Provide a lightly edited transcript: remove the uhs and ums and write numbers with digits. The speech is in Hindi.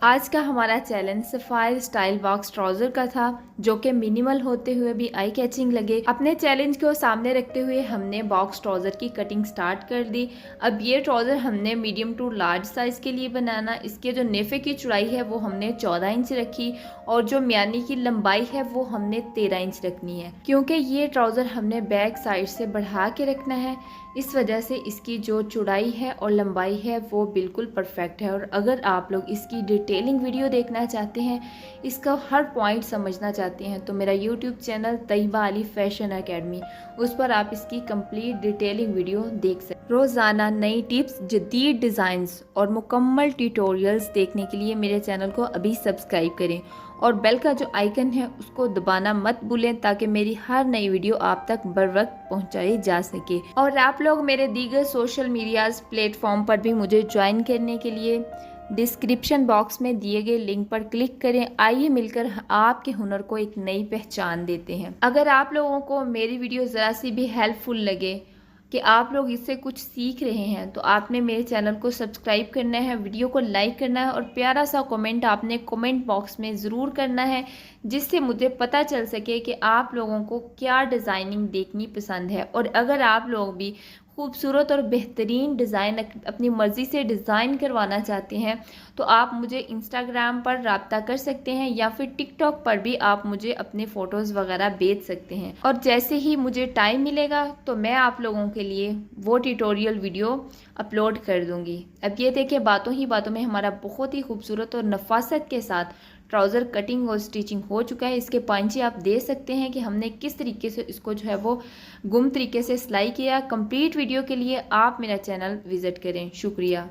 आज का हमारा challenge sapphire style box trouser का था, जो कि मिनिमल होते हुए भी आई कैचिंग लगे। अपने चैलेंज को सामने रखते हुए हमने बॉक्स ट्राउजर की कटिंग स्टार्ट कर दी। अब ये ट्राउजर हमने मीडियम टू लार्ज साइज के लिए बनाना। इसके जो नेफे की चौड़ाई है वो हमने 14 इंच रखी और जो म्यानी की लंबाई है वो हमने 13 इंच रखनी है, क्योंकि ये ट्राउजर हमने बैक साइड से बढ़ा के रखना है। इस वजह से इसकी जो चौड़ाई है और लंबाई है वो बिल्कुल परफेक्ट है। और अगर आप लोग इसकी डिटेलिंग वीडियो देखना चाहते हैं, इसका हर पॉइंट समझना चाहते हैं, तो मेरा YouTube channel Taiba Ali fashion academy, उस पर आप इसकी कंप्लीट डिटेलिंग वीडियो देख सकते हैं। रोज़ाना नई टिप्स, जदीद डिज़ाइंस और मुकम्मल ट्यूटोरियल्स देखने के लिए मेरे चैनल को अभी सब्सक्राइब करें और बेल का जो आइकन है उसको दबाना मत भूलें, ताकि मेरी हर नई वीडियो आप तक बर वक्त पहुँचाई जा सके। और आप लोग मेरे दीगर सोशल मीडियाज़ प्लेटफॉर्म पर भी मुझे ज्वाइन करने के लिए डिस्क्रिप्शन बॉक्स में दिए गए लिंक पर क्लिक करें। आइए मिलकर आपके हुनर को एक नई पहचान देते हैं। अगर आप लोगों को मेरी वीडियो ज़रा सी भी हेल्पफुल लगे कि आप लोग इससे कुछ सीख रहे हैं, तो आपने मेरे चैनल को सब्सक्राइब करना है, वीडियो को लाइक करना है और प्यारा सा कमेंट आपने कमेंट बॉक्स में ज़रूर करना है, जिससे मुझे पता चल सके कि आप लोगों को क्या डिज़ाइनिंग देखनी पसंद है। और अगर आप लोग भी खूबसूरत और बेहतरीन डिज़ाइन अपनी मर्ज़ी से डिज़ाइन करवाना चाहते हैं, तो आप मुझे इंस्टाग्राम पर रब्ता कर सकते हैं या फिर टिकटॉक पर भी आप मुझे अपने फ़ोटोज़ वगैरह भेज सकते हैं। और जैसे ही मुझे टाइम मिलेगा तो मैं आप लोगों के लिए वो ट्यूटोरियल वीडियो अपलोड कर दूंगी। अब ये देखिए, बातों ही बातों में हमारा बहुत ही खूबसूरत और नफासत के साथ ट्राउज़र कटिंग और स्टिचिंग हो चुका है। इसके पंचे आप देख सकते हैं कि हमने किस तरीके से इसको जो है वो गुम तरीके से सिलाई किया। कंप्लीट वीडियो के लिए आप मेरा चैनल विज़िट करें। शुक्रिया।